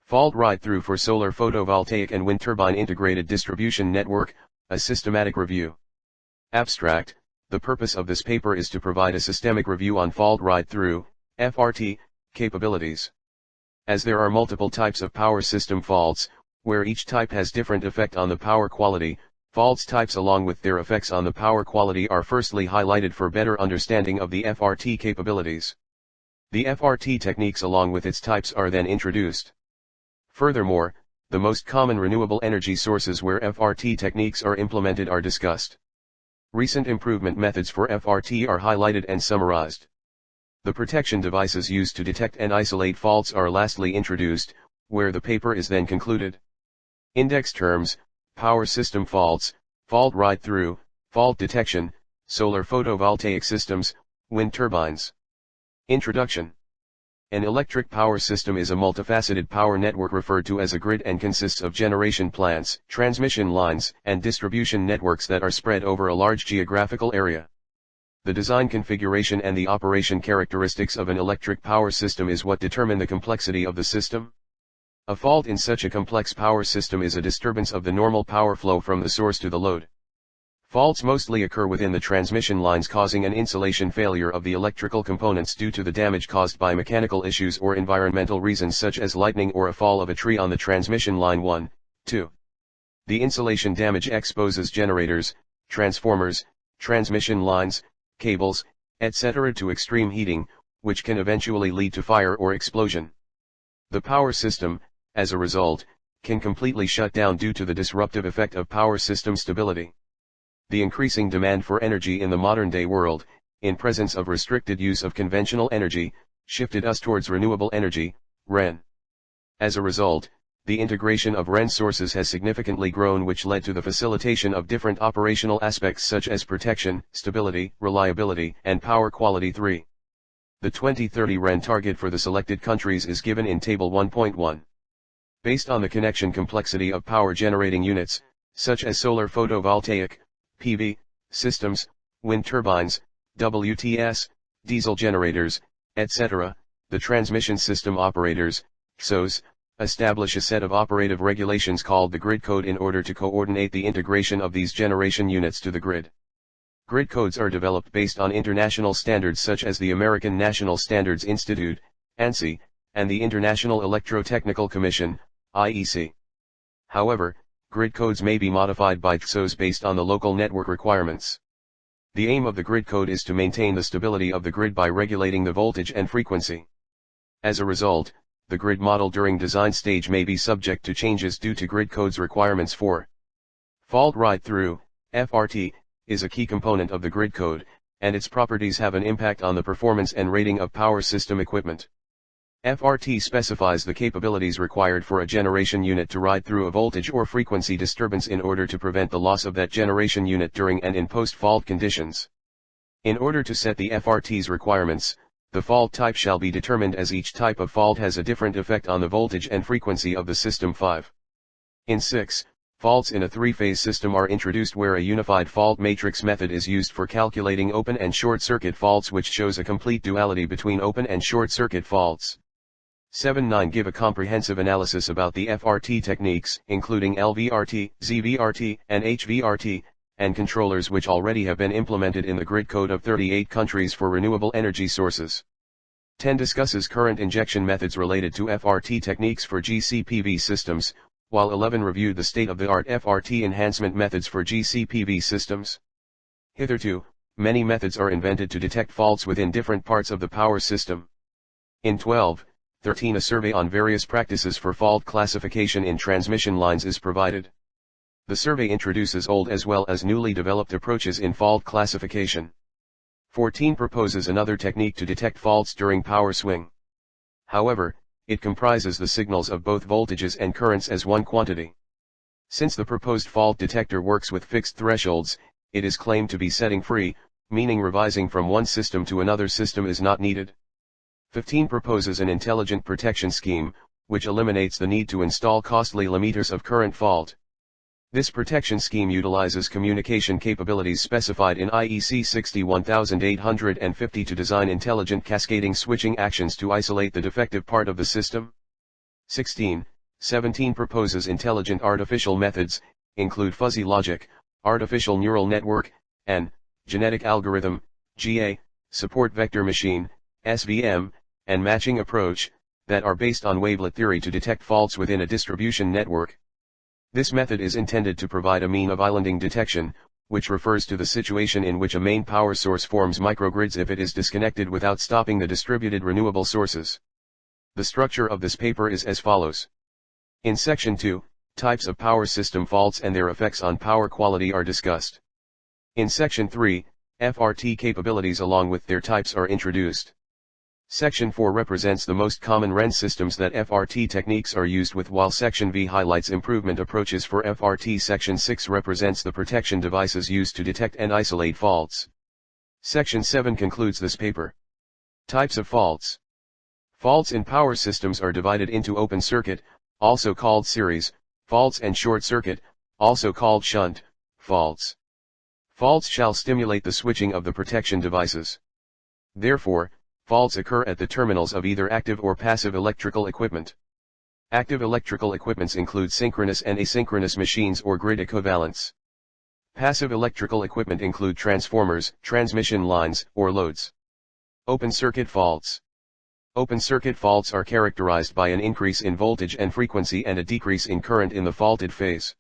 Fault ride-through for solar photovoltaic and wind turbine integrated distribution network, a systematic review. Abstract, the purpose of this paper is to provide a systemic review on fault ride-through, FRT, capabilities. As there are multiple types of power system faults, where each type has different effect on the power quality, faults types along with their effects on the power quality are firstly highlighted for better understanding of the FRT capabilities. The FRT techniques along with its types are then introduced. Furthermore, the most common renewable energy sources where FRT techniques are implemented are discussed. Recent improvement methods for FRT are highlighted and summarized. The protection devices used to detect and isolate faults are lastly introduced, where the paper is then concluded. Index terms: power system faults, fault ride-through, fault detection, solar photovoltaic systems, wind turbines. Introduction. An electric power system is a multifaceted power network referred to as a grid and consists of generation plants, transmission lines, and distribution networks that are spread over a large geographical area. The design configuration and the operation characteristics of an electric power system is what determine the complexity of the system. A fault in such a complex power system is a disturbance of the normal power flow from the source to the load. Faults mostly occur within the transmission lines, causing an insulation failure of the electrical components due to the damage caused by mechanical issues or environmental reasons such as lightning or a fall of a tree on the transmission line 1, 2. The insulation damage exposes generators, transformers, transmission lines, cables, etc. to extreme heating, which can eventually lead to fire or explosion. The power system, as a result, can completely shut down due to the disruptive effect of power system stability. The increasing demand for energy in the modern-day world, in presence of restricted use of conventional energy, shifted us towards renewable energy, REN. As a result, the integration of REN sources has significantly grown, which led to the facilitation of different operational aspects such as protection, stability, reliability, and power quality. 3. The 2030 REN target for the selected countries is given in Table 1.1. Based on the connection complexity of power generating units, such as solar photovoltaic, PV, systems, wind turbines, WTS, diesel generators, etc., the transmission system operators, CSOs, establish a set of operative regulations called the grid code in order to coordinate the integration of these generation units to the grid. Grid codes are developed based on international standards such as the American National Standards Institute, ANSI, and the International Electrotechnical Commission, IEC. However, grid codes may be modified by CSOs based on the local network requirements. The aim of the grid code is to maintain the stability of the grid by regulating the voltage and frequency. As a result, the grid model during design stage may be subject to changes due to grid code's requirements. 4. Fault ride-through, FRT, is a key component of the grid code, and its properties have an impact on the performance and rating of power system equipment. FRT specifies the capabilities required for a generation unit to ride through a voltage or frequency disturbance in order to prevent the loss of that generation unit during and in post-fault conditions. In order to set the FRT's requirements, the fault type shall be determined as each type of fault has a different effect on the voltage and frequency of the system. 5. In 6, faults in a three-phase system are introduced where a unified fault matrix method is used for calculating open and short circuit faults, which shows a complete duality between open and short circuit faults. 7-9 give a comprehensive analysis about the FRT techniques, including LVRT, ZVRT, and HVRT, and controllers which already have been implemented in the grid code of 38 countries for renewable energy sources. 10 discusses current injection methods related to FRT techniques for GCPV systems, while 11 reviewed the state-of-the-art FRT enhancement methods for GCPV systems. Hitherto, many methods are invented to detect faults within different parts of the power system. In 12-13 a survey on various practices for fault classification in transmission lines is provided. The survey introduces old as well as newly developed approaches in fault classification. 14 proposes another technique to detect faults during power swing. However, it comprises the signals of both voltages and currents as one quantity. Since the proposed fault detector works with fixed thresholds, it is claimed to be setting free, meaning revising from one system to another system is not needed. 15 proposes an intelligent protection scheme, which eliminates the need to install costly limiters of current fault. This protection scheme utilizes communication capabilities specified in IEC 61850 to design intelligent cascading switching actions to isolate the defective part of the system. 16. 17 proposes intelligent artificial methods, include fuzzy logic, artificial neural network, and genetic algorithm, GA, support vector machine, SVM, and matching approach, that are based on wavelet theory to detect faults within a distribution network. This method is intended to provide a mean of islanding detection, which refers to the situation in which a main power source forms microgrids if it is disconnected without stopping the distributed renewable sources. The structure of this paper is as follows. In Section 2, types of power system faults and their effects on power quality are discussed. In Section 3, FRT capabilities along with their types are introduced. Section 4 represents the most common REN systems that FRT techniques are used with, while Section V highlights improvement approaches for FRT. Section 6 represents the protection devices used to detect and isolate faults. Section 7 concludes this paper. Types of faults. Faults in power systems are divided into open circuit, also called series, faults, and short circuit, also called shunt, faults. Faults shall stimulate the switching of the protection devices. Therefore, faults occur at the terminals of either active or passive electrical equipment. Active electrical equipments include synchronous and asynchronous machines or grid equivalents. Passive electrical equipment include transformers, transmission lines, or loads. Open circuit faults. Open circuit faults are characterized by an increase in voltage and frequency and a decrease in current in the faulted phase.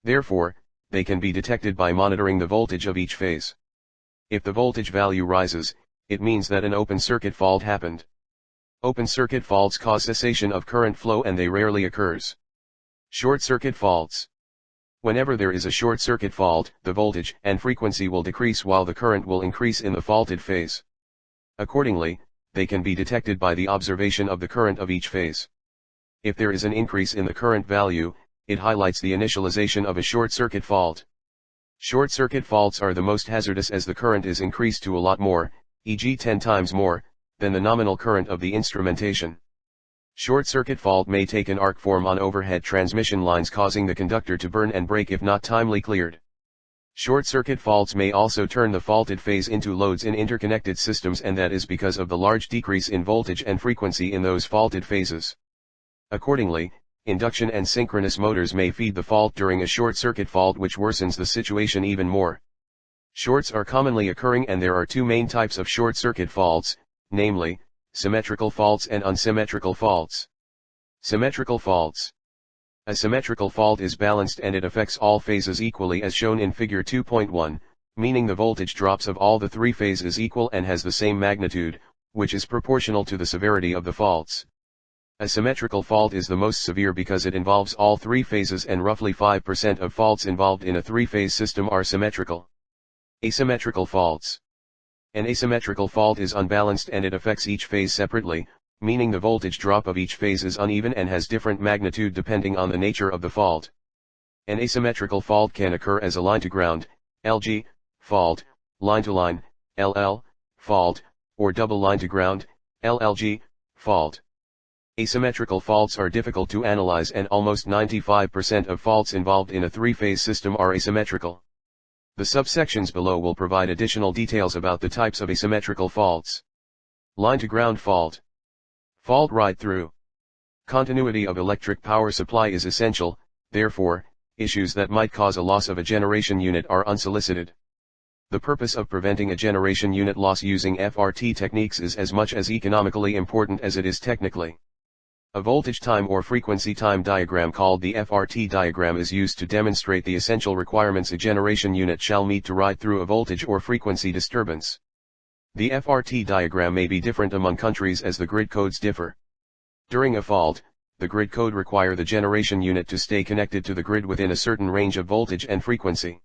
Therefore, they can be detected by monitoring the voltage of each phase. If the voltage value rises, it means that an open circuit fault happened. Open circuit faults cause cessation of current flow and they rarely occurs. Short circuit faults. Whenever there is a short circuit fault, the voltage and frequency will decrease while the current will increase in the faulted phase. Accordingly, they can be detected by the observation of the current of each phase. If there is an increase in the current value, it highlights the initialization of a short circuit fault. Short circuit faults are the most hazardous as the current is increased to a lot more, e.g. 10 times more, than the nominal current of the instrumentation. Short circuit fault may take an arc form on overhead transmission lines, causing the conductor to burn and break if not timely cleared. Short circuit faults may also turn the faulted phase into loads in interconnected systems, and that is because of the large decrease in voltage and frequency in those faulted phases. Accordingly, induction and synchronous motors may feed the fault during a short circuit fault, which worsens the situation even more. Shorts are commonly occurring, and there are two main types of short circuit faults, namely, symmetrical faults and unsymmetrical faults. Symmetrical faults. A symmetrical fault is balanced and it affects all phases equally, as shown in figure 2.1, meaning the voltage drops of all the three phases is equal and has the same magnitude, which is proportional to the severity of the faults. A symmetrical fault is the most severe because it involves all three phases, and roughly 5% of faults involved in a three-phase system are symmetrical. Asymmetrical faults. An asymmetrical fault is unbalanced and it affects each phase separately, meaning the voltage drop of each phase is uneven and has different magnitude depending on the nature of the fault. An asymmetrical fault can occur as a line-to-ground, LG, fault, line-to-line, LL, fault, or double line-to-ground, LLG, fault. Asymmetrical faults are difficult to analyze, and almost 95% of faults involved in a three-phase system are asymmetrical. The subsections below will provide additional details about the types of asymmetrical faults. Line-to-ground fault. Fault ride-through. Continuity of electric power supply is essential, therefore, issues that might cause a loss of a generation unit are unsolicited. The purpose of preventing a generation unit loss using FRT techniques is as much as economically important as it is technically. A voltage time or frequency time diagram called the FRT diagram is used to demonstrate the essential requirements a generation unit shall meet to ride through a voltage or frequency disturbance. The FRT diagram may be different among countries as the grid codes differ. During a fault, the grid code require the generation unit to stay connected to the grid within a certain range of voltage and frequency.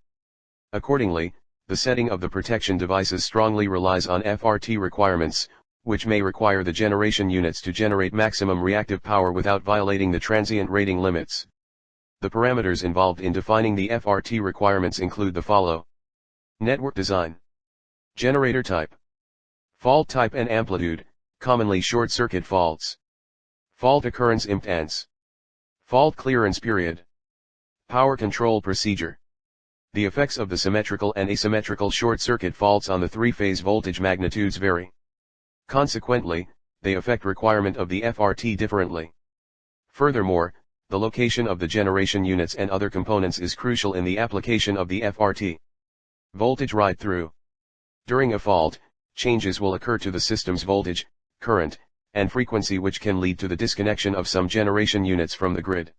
Accordingly, the setting of the protection devices strongly relies on FRT requirements, which may require the generation units to generate maximum reactive power without violating the transient rating limits. The parameters involved in defining the FRT requirements include the follow. Network design. Generator type. Fault type and amplitude, commonly short circuit faults. Fault occurrence impedance. Fault clearance period. Power control procedure. The effects of the symmetrical and asymmetrical short circuit faults on the three-phase voltage magnitudes vary. Consequently, they affect requirement of the FRT differently. Furthermore, The location of the generation units and other components is crucial in the application of the FRT. Voltage ride-through. During a fault, changes will occur to the system's voltage, current, and frequency, which can lead to the disconnection of some generation units from the grid.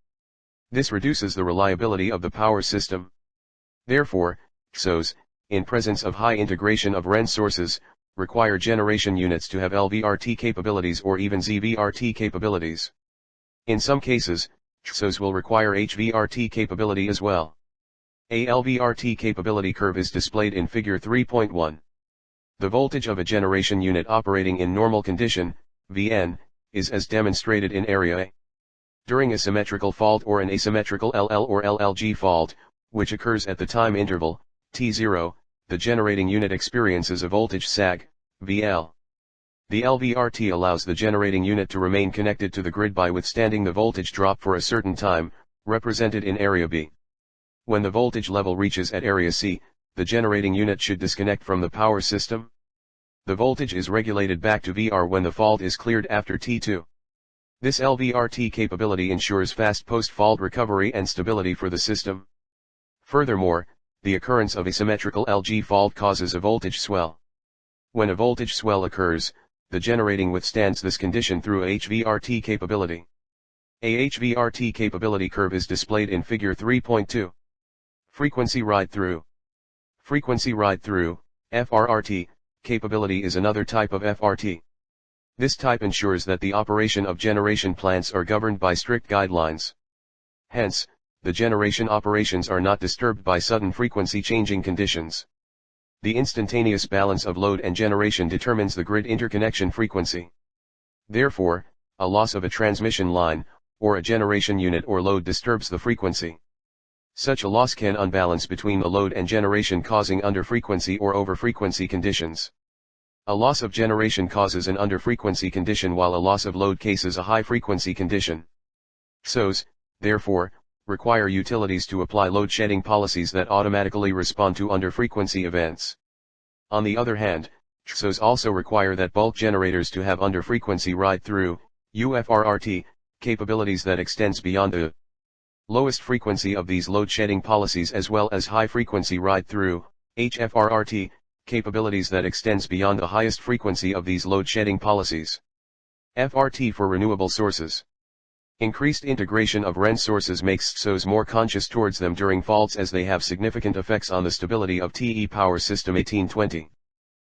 This reduces the reliability of the power system. Therefore, CSOs, in presence of high integration of REN sources, require generation units to have LVRT capabilities or even ZVRT capabilities. In some cases, CSOs will require HVRT capability as well. A LVRT capability curve is displayed in Figure 3.1. The voltage of a generation unit operating in normal condition, Vn, is as demonstrated in area A. During a symmetrical fault or an asymmetrical LL or LLG fault, which occurs at the time interval, T0, the generating unit experiences a voltage sag, VL. The LVRT allows the generating unit to remain connected to the grid by withstanding the voltage drop for a certain time, represented in area B. When the voltage level reaches at area C, the generating unit should disconnect from the power system. The voltage is regulated back to VR when the fault is cleared after T2. This LVRT capability ensures fast post-fault recovery and stability for the system. Furthermore, the occurrence of a symmetrical LG fault causes a voltage swell. When a voltage swell occurs, the generating withstands this condition through a HVRT capability. A HVRT capability curve is displayed in Figure 3.2. Frequency ride-through. Frequency ride-through, FRRT, capability is another type of FRT. This type ensures that the operation of generation plants are governed by strict guidelines. Hence, the generation operations are not disturbed by sudden frequency changing conditions. The instantaneous balance of load and generation determines the grid interconnection frequency. Therefore, a loss of a transmission line, or a generation unit or load disturbs the frequency. Such a loss can unbalance between the load and generation, causing underfrequency or overfrequency conditions. A loss of generation causes an underfrequency condition while a loss of load causes a high-frequency condition. CSOs, therefore, require utilities to apply load shedding policies that automatically respond to underfrequency events. On the other hand, CSOs also require that bulk generators to have underfrequency ride-through, UFRRT, capabilities that extends beyond the lowest frequency of these load shedding policies, as well as high-frequency ride-through, HFRRT, capabilities that extends beyond the highest frequency of these load shedding policies. FRT for renewable sources. Increased integration of REN sources makes CSOs more conscious towards them during faults, as they have significant effects on the stability of TE power system 1820.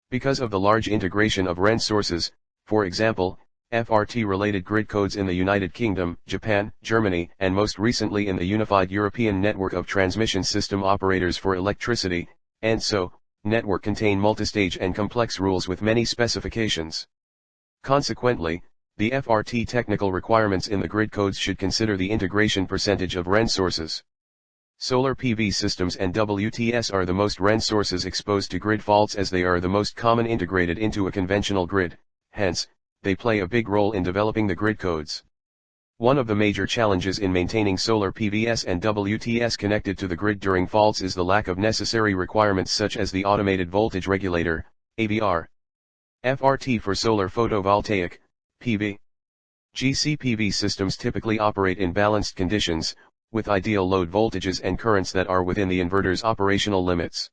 Because of the large integration of REN sources, for example, FRT-related grid codes in the United Kingdom, Japan, Germany, and most recently in the Unified European Network of Transmission System Operators for Electricity, ENSO, network contain multistage and complex rules with many specifications. Consequently, the FRT technical requirements in the grid codes should consider the integration percentage of REN sources. Solar PV systems and WTS are the most REN sources exposed to grid faults, as they are the most common integrated into a conventional grid, hence, they play a big role in developing the grid codes. One of the major challenges in maintaining solar PVS and WTS connected to the grid during faults is the lack of necessary requirements such as the Automated Voltage Regulator, AVR. FRT for solar photovoltaic, PV. GCPV systems typically operate in balanced conditions, with ideal load voltages and currents that are within the inverter's operational limits.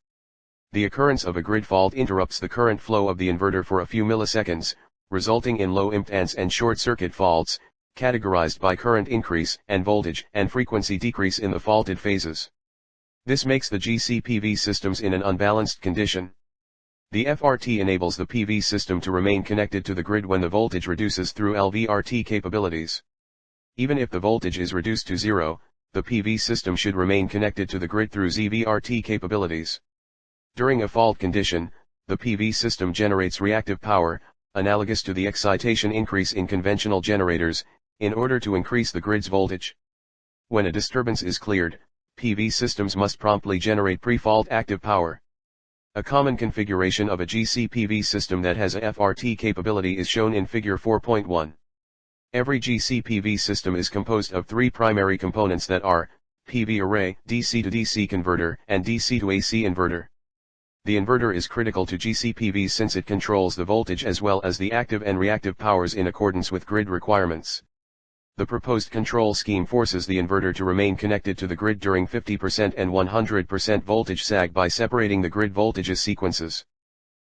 The occurrence of a grid fault interrupts the current flow of the inverter for a few milliseconds, resulting in low impedance and short-circuit faults, categorized by current increase and voltage and frequency decrease in the faulted phases. This makes the GCPV systems in an unbalanced condition. The FRT enables the PV system to remain connected to the grid when the voltage reduces through LVRT capabilities. Even if the voltage is reduced to zero, the PV system should remain connected to the grid through ZVRT capabilities. During a fault condition, the PV system generates reactive power, analogous to the excitation increase in conventional generators, in order to increase the grid's voltage. When a disturbance is cleared, PV systems must promptly generate pre-fault active power. A common configuration of a GCPV system that has a FRT capability is shown in Figure 4.1. Every GCPV system is composed of three primary components that are, PV array, DC to DC converter, and DC to AC inverter. The inverter is critical to GCPV since it controls the voltage as well as the active and reactive powers in accordance with grid requirements. The proposed control scheme forces the inverter to remain connected to the grid during 50% and 100% voltage sag by separating the grid voltages sequences.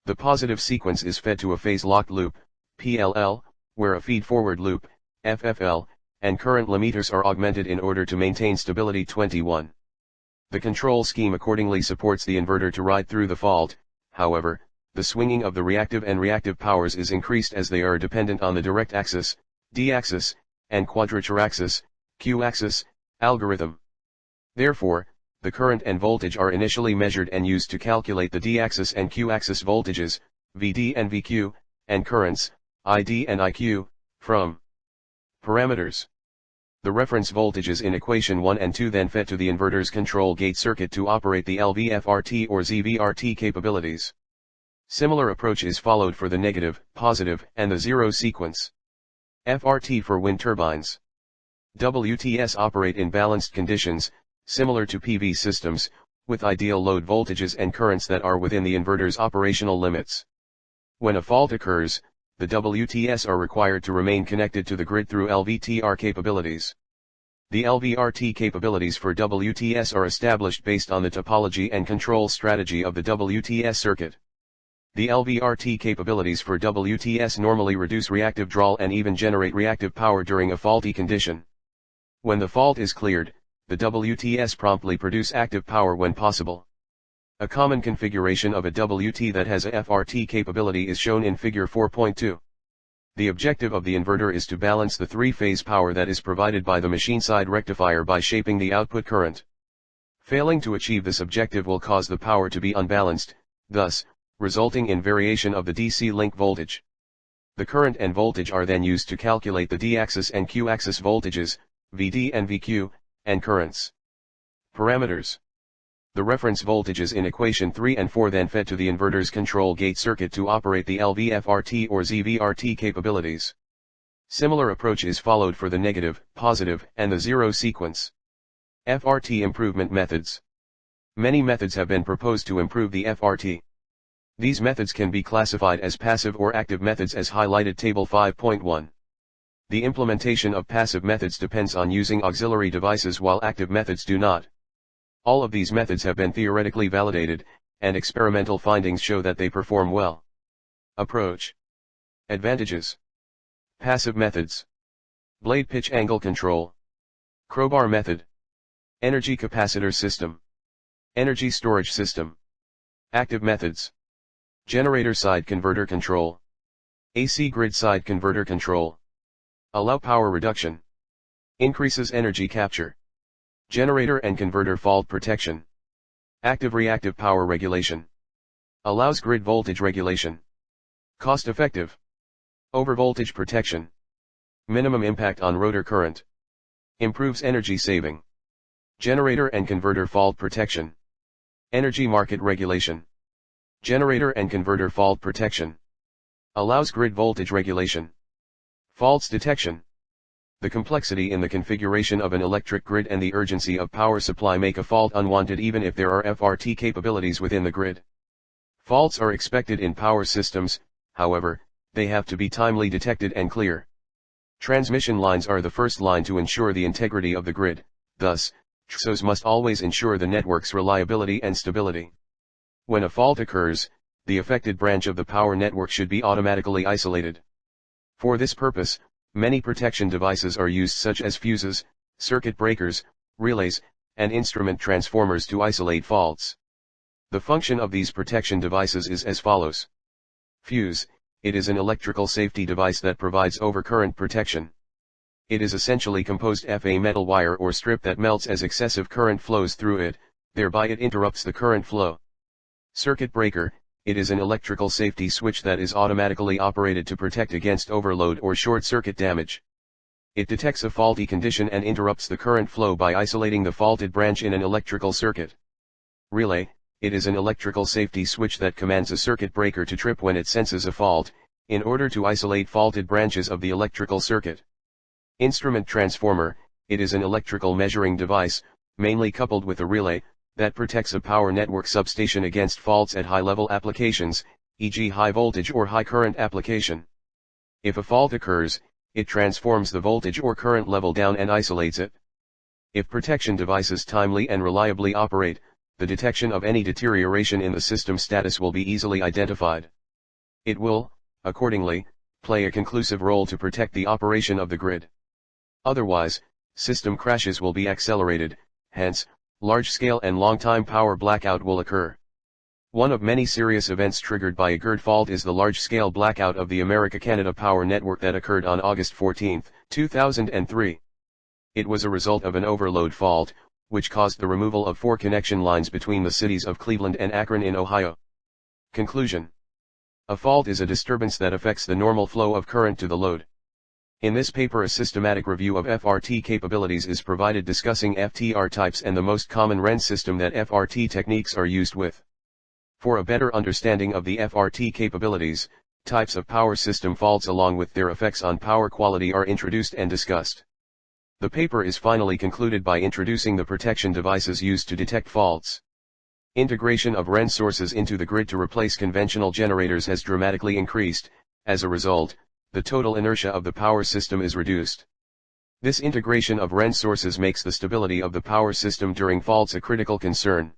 The positive sequence is fed to a phase-locked loop, PLL, where a feed-forward loop, FFL, and current limiters are augmented in order to maintain stability. 21. The control scheme accordingly supports the inverter to ride through the fault. However, the swinging of the reactive and reactive powers is increased as they are dependent on the direct axis, D-axis, and quadrature axis, Q-axis, algorithm. Therefore, the current and voltage are initially measured and used to calculate the D-axis and Q-axis voltages, VD and VQ, and currents, ID and IQ, from parameters. The reference voltages in equation 1 and 2 then fed to the inverter's control gate circuit to operate the LVFRT or ZVRT capabilities. Similar approach is followed for the negative, positive, and the zero sequence. FRT for wind turbines. WTS operate in balanced conditions, similar to PV systems, with ideal load voltages and currents that are within the inverter's operational limits. When a fault occurs, the WTS are required to remain connected to the grid through LVTR capabilities. The LVRT capabilities for WTS are established based on the topology and control strategy of the WTS circuit. The LVRT capabilities for WTS normally reduce reactive draw and even generate reactive power during a faulty condition. When the fault is cleared, the WTS promptly produce active power when possible. A common configuration of a WT that has a FRT capability is shown in figure 4.2. The objective of the inverter is to balance the three-phase power that is provided by the machine-side rectifier by shaping the output current. Failing to achieve this objective will cause the power to be unbalanced, thus, resulting in variation of the DC link voltage. The current and voltage are then used to calculate the D-axis and Q-axis voltages, VD and VQ, and currents. Parameters. The reference voltages in equation 3 and 4 then fed to the inverter's control gate circuit to operate the LVFRT or ZVRT capabilities. Similar approach is followed for the negative, positive, and the zero sequence. FRT improvement methods. Many methods have been proposed to improve the FRT. These methods can be classified as passive or active methods as highlighted table 5.1. The implementation of passive methods depends on using auxiliary devices while active methods do not. All of these methods have been theoretically validated, and experimental findings show that they perform well. Approach. Advantages. Passive methods. Blade pitch angle control. Crowbar method. Energy capacitor system. Energy storage system. Active methods. Generator side converter control. AC grid side converter control. Allow power reduction. Increases energy capture. Generator and converter fault protection. Active reactive power regulation. Allows grid voltage regulation. Cost effective. Overvoltage protection. Minimum impact on rotor current. Improves energy saving. Generator and converter fault protection. Energy market regulation. Generator and converter fault protection. Allows grid voltage regulation. Faults detection. The complexity in the configuration of an electric grid and the urgency of power supply make a fault unwanted even if there are FRT capabilities within the grid. Faults are expected in power systems, however, they have to be timely detected and clear. Transmission lines are the first line to ensure the integrity of the grid, thus, TSOs must always ensure the network's reliability and stability. When a fault occurs, the affected branch of the power network should be automatically isolated. For this purpose, many protection devices are used such as fuses, circuit breakers, relays, and instrument transformers to isolate faults. The function of these protection devices is as follows. Fuse, it is an electrical safety device that provides overcurrent protection. It is essentially composed of a metal wire or strip that melts as excessive current flows through it, thereby it interrupts the current flow. Circuit breaker, it is an electrical safety switch that is automatically operated to protect against overload or short circuit damage. It detects a faulty condition and interrupts the current flow by isolating the faulted branch in an electrical circuit. Relay, it is an electrical safety switch that commands a circuit breaker to trip when it senses a fault, in order to isolate faulted branches of the electrical circuit. Instrument transformer, it is an electrical measuring device, mainly coupled with a relay, that protects a power network substation against faults at high-level applications, e.g. high voltage or high current application. If a fault occurs, It transforms the voltage or current level down and isolates it. If protection devices timely and reliably operate, the detection of any deterioration in the system status will be easily identified. It will, accordingly, play a conclusive role to protect the operation of the grid. Otherwise, system crashes will be accelerated, hence, large-scale and long-time power blackout will occur. One of many serious events triggered by a IJERT fault is the large-scale blackout of the America-Canada power network that occurred on August 14, 2003. It was a result of an overload fault, which caused the removal of 4 connection lines between the cities of Cleveland and Akron in Ohio. Conclusion: a fault is a disturbance that affects the normal flow of current to the load. In this paper, a systematic review of FRT capabilities is provided, discussing FTR types and the most common REN system that FRT techniques are used with. For a better understanding of the FRT capabilities, types of power system faults along with their effects on power quality are introduced and discussed. The paper is finally concluded by introducing the protection devices used to detect faults. Integration of REN sources into the grid to replace conventional generators has dramatically increased. As a result, the total inertia of the power system is reduced. This integration of REN sources makes the stability of the power system during faults a critical concern.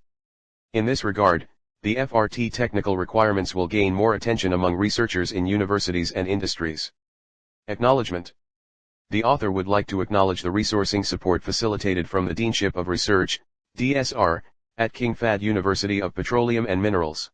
In this regard, the FRT technical requirements will gain more attention among researchers in universities and industries. Acknowledgement. The author would like to acknowledge the resourcing support facilitated from the Deanship of Research, DSR, at King Fahd University of Petroleum and Minerals.